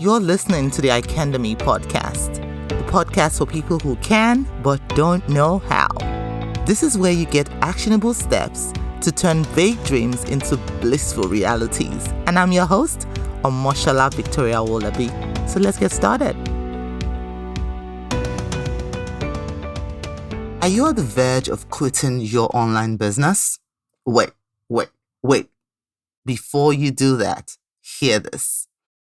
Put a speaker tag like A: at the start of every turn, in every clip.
A: You're listening to the Icandemy Podcast, the podcast for people who can but don't know how. This is where you get actionable steps to turn vague dreams into blissful realities. And I'm your host, Omoshola Victoria Wolabi. So let's get started. Are you at the verge of quitting your online business? Wait. Before you do that, hear this.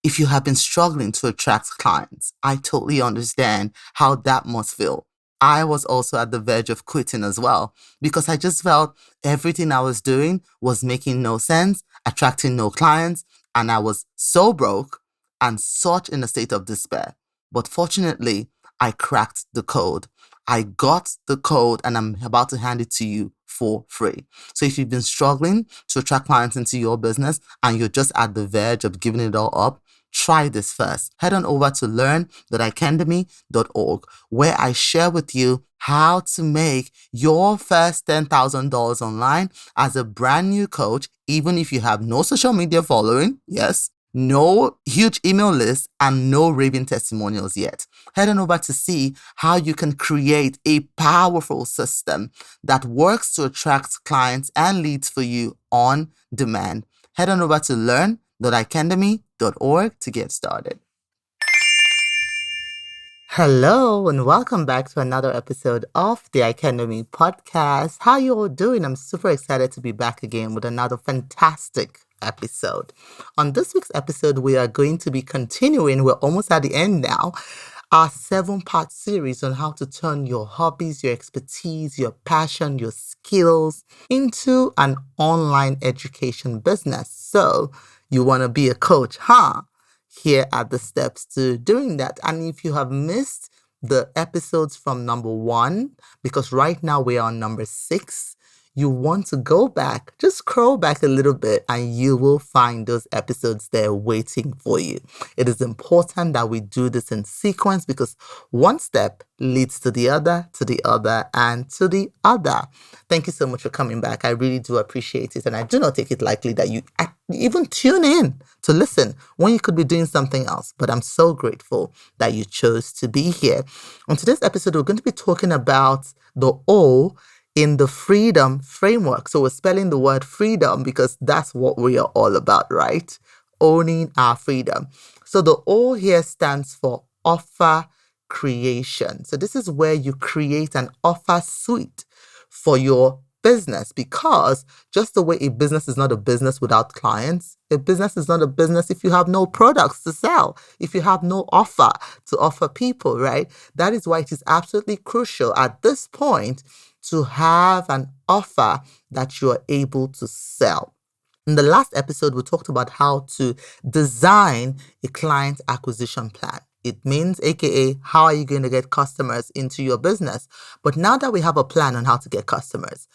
A: If you have been struggling to attract clients, I totally understand how that must feel. I was also at the verge of quitting as well because I just felt everything I was doing was making no sense, attracting no clients, and I was so broke and such in a state of despair. But fortunately, I cracked the code. I got the code and I'm about to hand it to you for free. So if you've been struggling to attract clients into your business and you're just at the verge of giving it all up, try this first. Head on over to learn.icandemy.org, where I share with you how to make your first $10,000 online as a brand new coach, even if you have no social media following, yes, no huge email list, and no raving testimonials yet. Head on over to see how you can create a powerful system that works to attract clients and leads for you on demand. Head on over to learn.icandemy.org to get started. Hello and welcome back to another episode of the Icandemy Podcast. How you all doing? I'm super excited to be back again with another fantastic episode. On this week's episode, we are going to be continuing, we're almost at the end now, our 7-part series on how to turn your hobbies, your expertise, your passion, your skills into an online education business. So you want to be a coach, huh? Here are the steps to doing that. And if you have missed the episodes from number 1, because right now we are on number 6, you want to go back, just scroll back a little bit and you will find those episodes there waiting for you. It is important that we do this in sequence because one step leads to the other, and to the other. Thank you so much for coming back. I really do appreciate it. And I do not take it lightly that you even tune in to listen when you could be doing something else. But I'm so grateful that you chose to be here. On today's episode, we're going to be talking about the O in the freedom framework. So we're spelling the word freedom because that's what we are all about, right? Owning our freedom. So the O here stands for offer creation. So this is where you create an offer suite for your business, because just the way a business is not a business without clients, a business is not a business if you have no products to sell, if you have no offer to offer people, right? That is why it is absolutely crucial at this point to have an offer that you are able to sell. In the last episode, we talked about how to design a client acquisition plan. It means, aka, how are you going to get customers into your business? But now that we have a plan on how to get customers,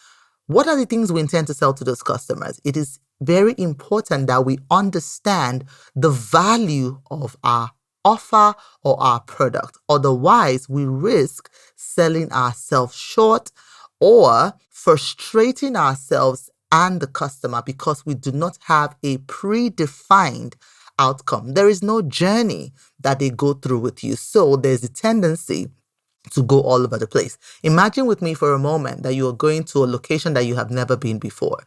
A: what are the things we intend to sell to those customers? It is very important that we understand the value of our offer or our product. Otherwise, we risk selling ourselves short or frustrating ourselves and the customer because we do not have a predefined outcome. There is no journey that they go through with you. So there's a tendency to go all over the place. Imagine with me for a moment that you are going to a location that you have never been before,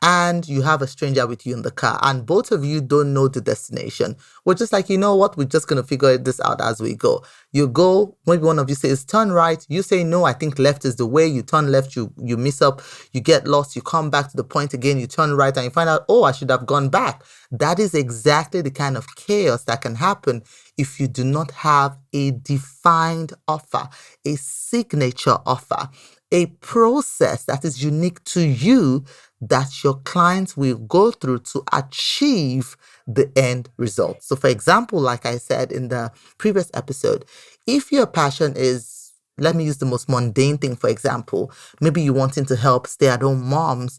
A: and you have a stranger with you in the car, and both of you don't know the destination. We're just like, you know what? We're just going to figure this out as we go. You go, maybe one of you says, turn right. You say, no, I think left is the way. You turn left, you miss up, you get lost, you come back to the point again, you turn right, and you find out, oh, I should have gone back. That is exactly the kind of chaos that can happen if you do not have a defined offer, a signature offer, a process that is unique to you that your clients will go through to achieve the end result. So for example, like I said in the previous episode, if your passion is, let me use the most mundane thing, for example, maybe you're wanting to help stay-at-home moms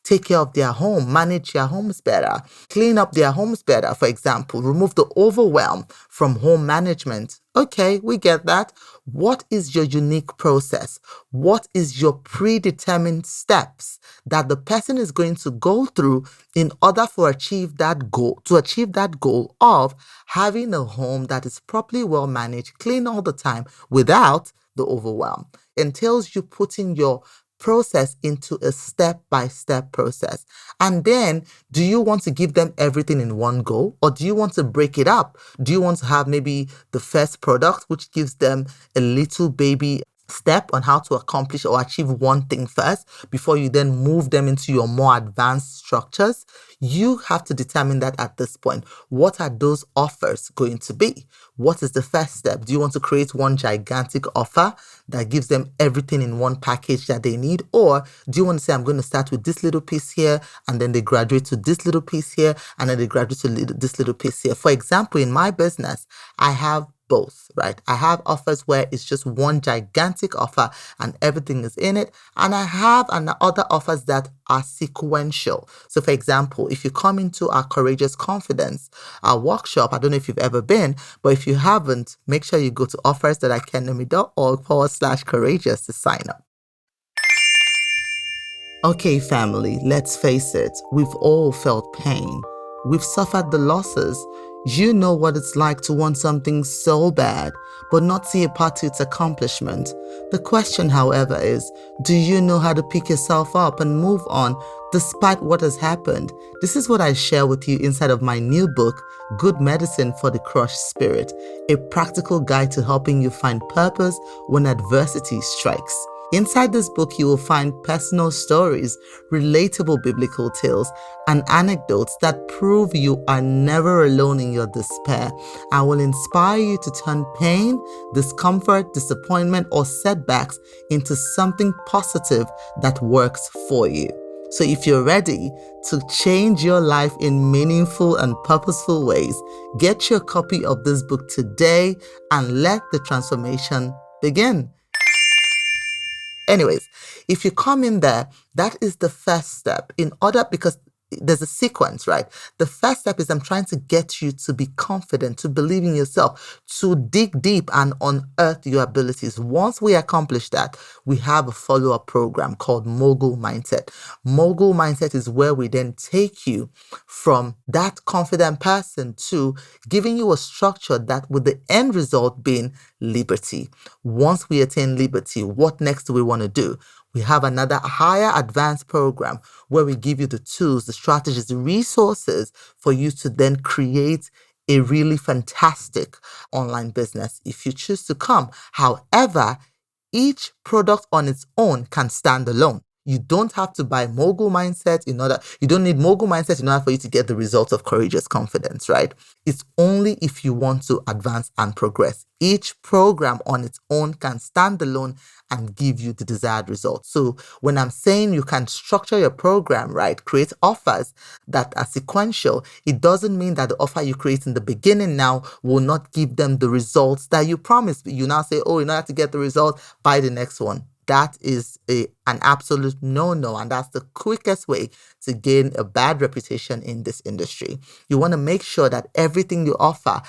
A: take care of their home, manage their homes better, clean up their homes better, for example, remove the overwhelm from home management. Okay, we get that. What is your unique process? What is your predetermined steps that the person is going to go through in order for achieve that goal of having a home that is properly well managed, clean all the time without the overwhelm? Entails you putting your process into a step-by-step process. And then, do you want to give them everything in one go, or do you want to break it up? Do you want to have maybe the first product, which gives them a little baby step on how to accomplish or achieve one thing first before you then move them into your more advanced structures? You have to determine that at this point. What are those offers going to be? What is the first step? Do you want to create one gigantic offer that gives them everything in one package that they need? Or do you want to say, I'm going to start with this little piece here, and then they graduate to this little piece here, and then they graduate to this little piece here? For example, in my business, I have both, right? I have offers where it's just one gigantic offer and everything is in it. And I have other offers that are sequential. So for example, if you come into our Courageous Confidence, our workshop, I don't know if you've ever been, but if you haven't, make sure you go to offers.icandemy.org/courageous to sign up. Okay, family, let's face it, we've all felt pain. We've suffered the losses. You know what it's like to want something so bad, but not see a path to its accomplishment. The question, however, is, do you know how to pick yourself up and move on despite what has happened? This is what I share with you inside of my new book, Good Medicine for the Crushed Spirit, a practical guide to helping you find purpose when adversity strikes. Inside this book, you will find personal stories, relatable biblical tales, and anecdotes that prove you are never alone in your despair and will inspire you to turn pain, discomfort, disappointment, or setbacks into something positive that works for you. So if you're ready to change your life in meaningful and purposeful ways, get your copy of this book today and let the transformation begin. Anyways, if you come in there, that is the first step because there's a sequence, right? The first step is I'm trying to get you to be confident, to believe in yourself, to dig deep and unearth your abilities. Once we accomplish that, we have a follow-up program called Mogul Mindset. Mogul Mindset is where we then take you from that confident person to giving you a structure that with the end result being liberty. Once we attain liberty, what next do we want to do? We have another higher advanced program where we give you the tools, the strategies, the resources for you to then create a really fantastic online business if you choose to come. However, each product on its own can stand alone. You don't have to buy Mogul Mindset you don't need Mogul Mindset in order for you to get the results of Courageous Confidence, right? It's only if you want to advance and progress. Each program on its own can stand alone and give you the desired results. So when I'm saying you can structure your program, right, create offers that are sequential, it doesn't mean that the offer you create in the beginning now will not give them the results that you promised. You now say, oh, in order to get the result, buy the next one. That is an absolute no-no, and that's the quickest way to gain a bad reputation in this industry. You want to make sure that everything you offer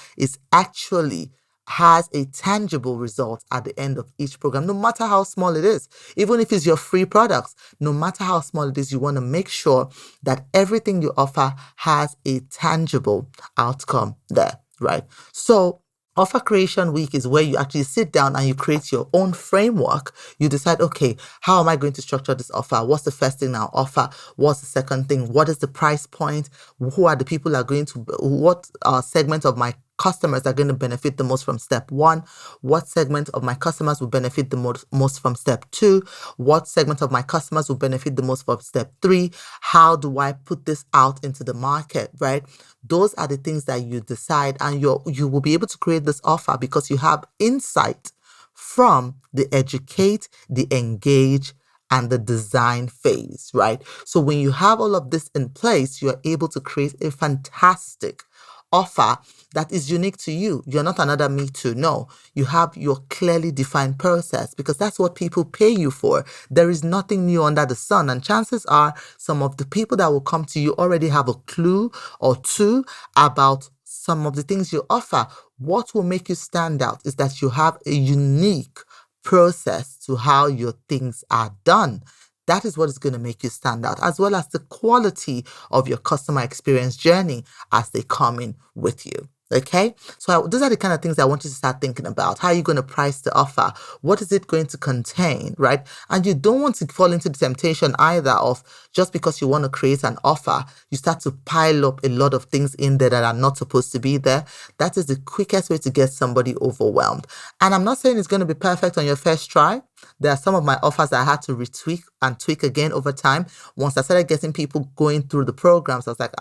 A: has a tangible result at the end of each program, no matter how small it is. Even if it's your free products, no matter how small it is, you want to make sure that everything you offer has a tangible outcome there, right? So Offer Creation Week is where you actually sit down and you create your own framework. You decide, okay, how am I going to structure this offer? What's the first thing I'll offer? What's the second thing? What is the price point? Who are the people what segment of my customers are going to benefit the most from step 1? What segment of my customers will benefit the most from step 2? What segment of my customers will benefit the most from step 3? How do I put this out into the market, right? Those are the things that you decide, and you will be able to create this offer because you have insight from the educate, the engage, and the design phase, right? So when you have all of this in place, you're able to create a fantastic offer that is unique to you. You're not another Me Too. No, you have your clearly defined process because that's what people pay you for. There is nothing new under the sun. And chances are some of the people that will come to you already have a clue or two about some of the things you offer. What will make you stand out is that you have a unique process to how your things are done. That is what is going to make you stand out, as well as the quality of your customer experience journey as they come in with you. Okay, so those are the kind of things I want you to start thinking about. How are you going to price the offer? What is it going to contain, right? And you don't want to fall into the temptation either of just because you want to create an offer, you start to pile up a lot of things in there that are not supposed to be there. That is the quickest way to get somebody overwhelmed. And I'm not saying it's going to be perfect on your first try. There are some of my offers that I had to retweak and tweak again over time. Once I started getting people going through the programs, I was like,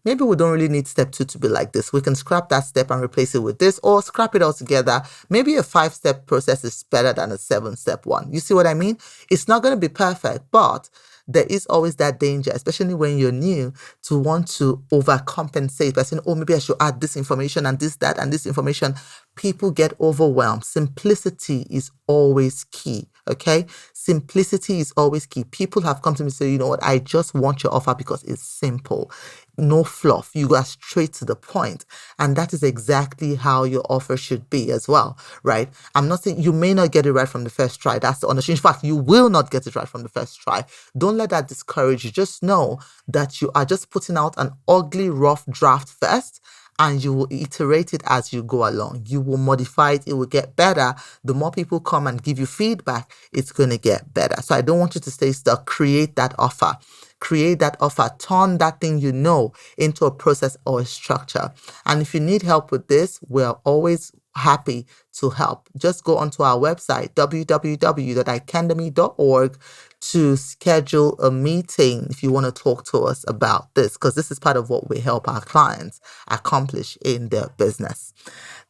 A: maybe we don't really need step 2 to be like this. We can scrap that step and replace it with this, or scrap it all together. Maybe a 5-step process is better than a 7-step one. You see what I mean? It's not going to be perfect, but there is always that danger, especially when you're new, to want to overcompensate by saying, maybe I should add this information and this, that, and this information. People get overwhelmed. Simplicity is always key, okay? Simplicity is always key. People have come to me and say, you know what, I just want your offer because it's simple. No fluff. You go straight to the point. And that is exactly how your offer should be as well, right? I'm not saying you may not get it right from the first try. That's the honest. In fact, you will not get it right from the first try. Don't let that discourage you. Just know that you are just putting out an ugly, rough draft first, and you will iterate it as you go along. You will modify it. It will get better. The more people come and give you feedback, it's going to get better. So I don't want you to stay stuck. Create that offer. Create that offer. Turn that thing you know into a process or a structure. And if you need help with this, we're always happy to help. Just go onto our website, www.icandemy.org, to schedule a meeting if you want to talk to us about this, because this is part of what we help our clients accomplish in their business.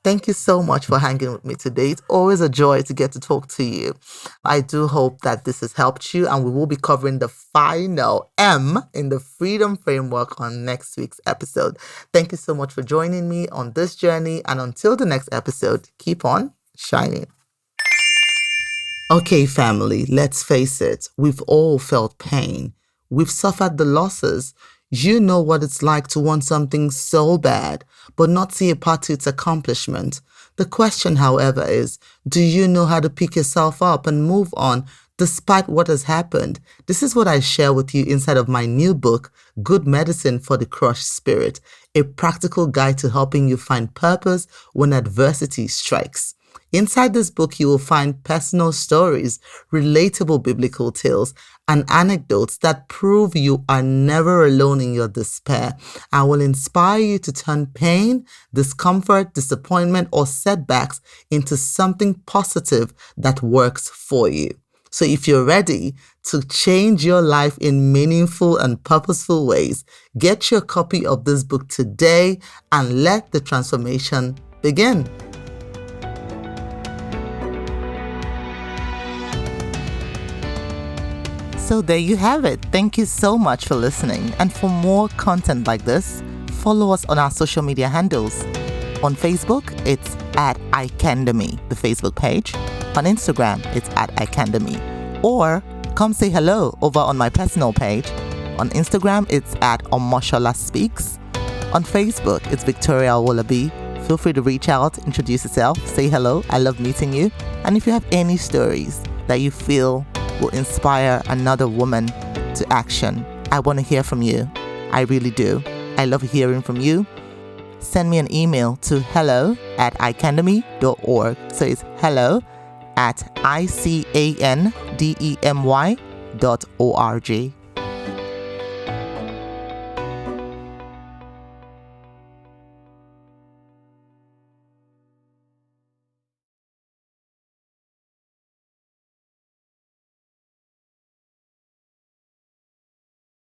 A: Thank you so much for hanging with me today. It's always a joy to get to talk to you. I do hope that this has helped you, and we will be covering the final M in the Freedom Framework on next week's episode. Thank you so much for joining me on this journey, and until the next episode, keep on shining. Okay, family, let's face it. We've all felt pain. We've suffered the losses. You know what it's like to want something so bad, but not see a path to its accomplishment. The question, however, is, do you know how to pick yourself up and move on despite what has happened? This is what I share with you inside of my new book, Good Medicine for the Crushed Spirit, a practical guide to helping you find purpose when adversity strikes. Inside this book, you will find personal stories, relatable biblical tales, and anecdotes that prove you are never alone in your despair and will inspire you to turn pain, discomfort, disappointment, or setbacks into something positive that works for you. So if you're ready to change your life in meaningful and purposeful ways, get your copy of this book today and let the transformation begin. So there you have it. Thank you so much for listening. And for more content like this, follow us on our social media handles. On Facebook, it's at Icandemy, the Facebook page. On Instagram, it's at Icandemy. Or come say hello over on my personal page. On Instagram, it's at Omoshola Speaks. On Facebook, it's Victoria Wolabi. Feel free to reach out, introduce yourself, say hello. I love meeting you. And if you have any stories that you feel will inspire another woman to action, I want to hear from you. I really do. I love hearing from you. Send me an email to hello@icandemy.org. So it's hello@icandemy.org.